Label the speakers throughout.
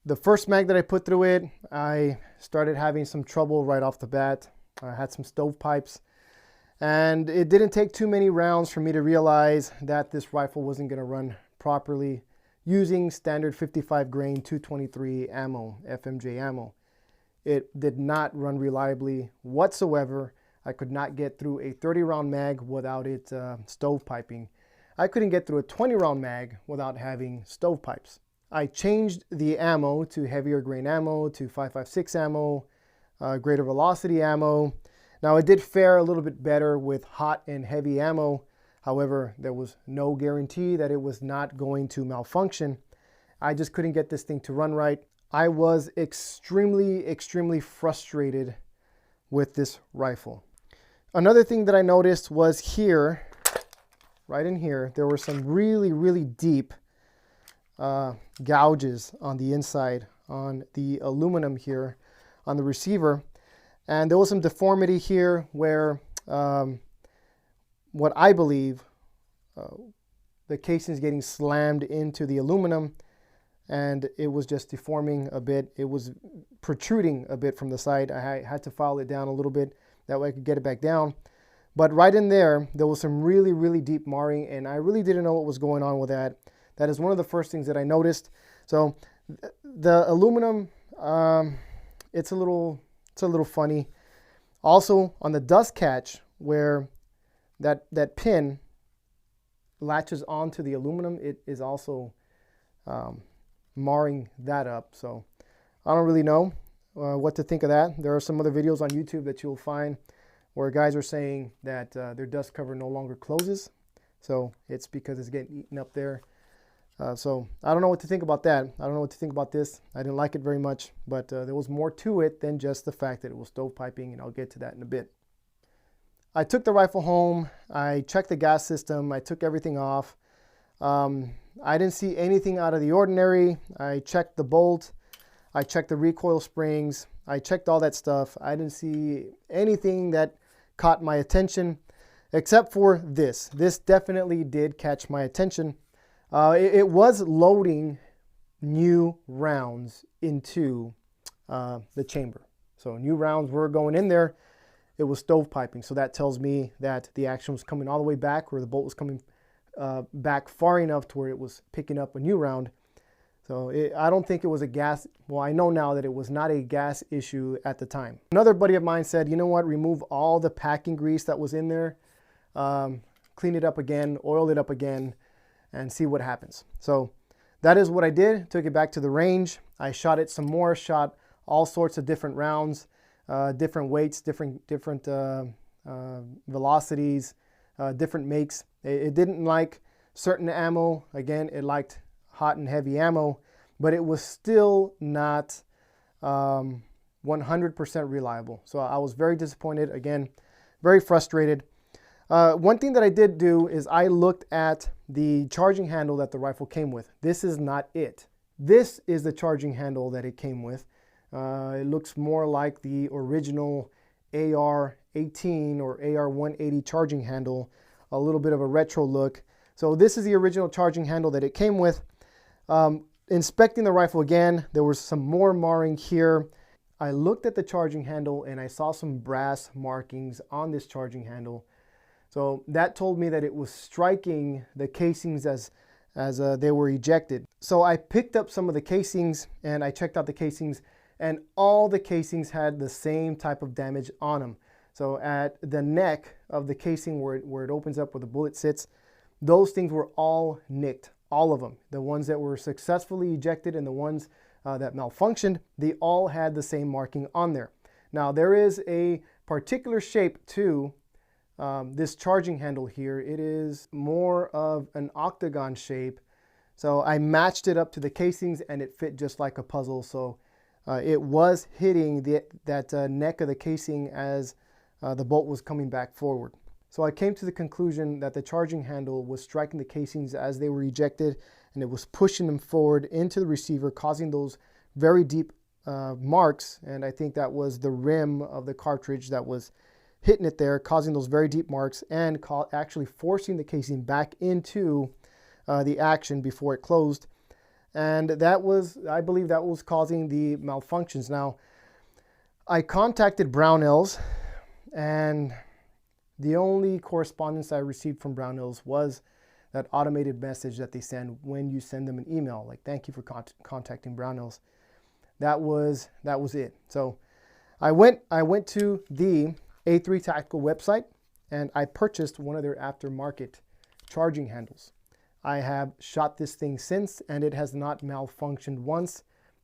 Speaker 1: The first mag that I put through it, I started having some trouble right off the bat. I had some stovepipes, and it didn't take too many rounds for me to realize that this rifle wasn't going to run properly using standard 55 grain 223 ammo, FMJ ammo. It did not run reliably whatsoever. I could not get through a 30 round mag without it stovepiping. I couldn't get through a 20 round mag without having stovepipes. I changed the ammo to heavier grain ammo, to 5.56 ammo, greater velocity ammo. Now it did fare a little bit better with hot and heavy ammo. However, there was no guarantee that it was not going to malfunction. I just couldn't get this thing to run right. I was extremely frustrated with this rifle. Another thing that I noticed was here, right in here, there were some really deep gouges on the inside on the aluminum here on the receiver. And there was some deformity here where what I believe the casing is getting slammed into the aluminum, and it was just deforming a bit. It was protruding a bit from the side. I had to file it down a little bit, that way I could get it back down. But right in there, there was some really deep marring, and I really didn't know what was going on with that. That is one of the first things that I noticed. So the aluminum, it's a little funny. Also on the dust catch where that pin latches onto the aluminum, it is also marring that up. So I don't really know what to think of that. There are some other videos on YouTube that you'll find where guys are saying that their dust cover no longer closes. So it's because it's getting eaten up there. So I don't know what to think about that. I don't know what to think about this. I didn't like it very much, but there was more to it than just the fact that it was stovepiping, and I'll get to that in a bit. I took the rifle home. I checked the gas system. I took everything off. I didn't see anything out of the ordinary. I checked the bolt. I checked the recoil springs. I checked all that stuff. I didn't see anything that caught my attention except for this. This definitely did catch my attention. It was loading new rounds into the chamber. So new rounds were going in there. It was stovepiping. So that tells me that the action was coming all the way back, or the bolt was coming back far enough to where it was picking up a new round. So I don't think it was a gas. Well, I know now that it was not a gas issue at the time. Another buddy of mine said, you know what, remove all the packing grease that was in there, clean it up again, oil it up again, and see what happens. So that is what I did. Took it back to the range. I shot it some more, shot all sorts of different rounds, different weights, different velocities, different makes. It didn't like certain ammo. Again, it liked hot and heavy ammo, but it was still not 100% reliable. So I was very disappointed. Again, very frustrated. One thing that I did do is I looked at the charging handle that the rifle came with. This is not it. This is the charging handle that it came with. It looks more like the original AR-18 or AR-180 charging handle, a little bit of a retro look. So this is the original charging handle that it came with. Inspecting the rifle again, there was some more marring here. I looked at the charging handle and I saw some brass markings on this charging handle. So that told me that it was striking the casings as they were ejected. So I picked up some of the casings and I checked out the casings, and all the casings had the same type of damage on them. So at the neck of the casing where it opens up where the bullet sits, those things were all nicked, all of them. The ones that were successfully ejected and the ones that malfunctioned, they all had the same marking on there. Now there is a particular shape to this charging handle here. It is more of an octagon shape. So I matched it up to the casings and it fit just like a puzzle. So it was hitting that neck of the casing as the bolt was coming back forward. So I came to the conclusion that the charging handle was striking the casings as they were ejected, and it was pushing them forward into the receiver, causing those very deep marks. And I think that was the rim of the cartridge that was hitting it there, causing those very deep marks, and actually forcing the casing back into the action before it closed. And that was, I believe that was causing the malfunctions. Now, I contacted Brownells, and the only correspondence I received from Brownells was that automated message that they send when you send them an email, like, thank you for contacting Brownells. That was it. So I went to the A3 Tactical website, and I purchased one of their aftermarket charging handles. I have shot this thing since, and it has not malfunctioned once,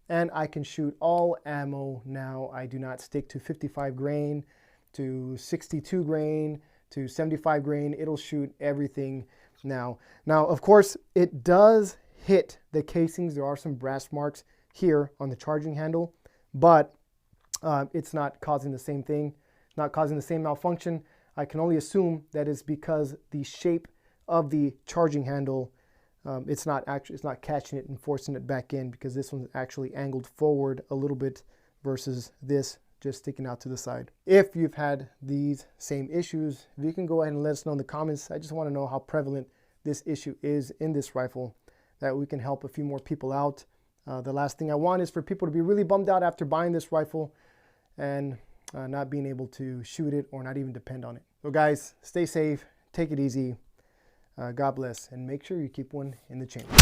Speaker 1: and I can shoot all ammo now. I do not stick to 55 grain, to 62 grain, to 75 grain. It'll shoot everything now. Now, of course, it does hit the casings. There are some brass marks here on the charging handle, but it's not causing the same thing, not causing the same malfunction. I can only assume that is because the shape of the charging handle, it's not catching it and forcing it back in, because this one's actually angled forward a little bit versus this just sticking out to the side. If you've had these same issues, if you can go ahead and let us know in the comments. I just want to know how prevalent this issue is in this rifle, that we can help a few more people out. The last thing I want is for people to be really bummed out after buying this rifle and not being able to shoot it or not even depend on it. So guys, stay safe, take it easy. God bless, and make sure you keep one in the chamber.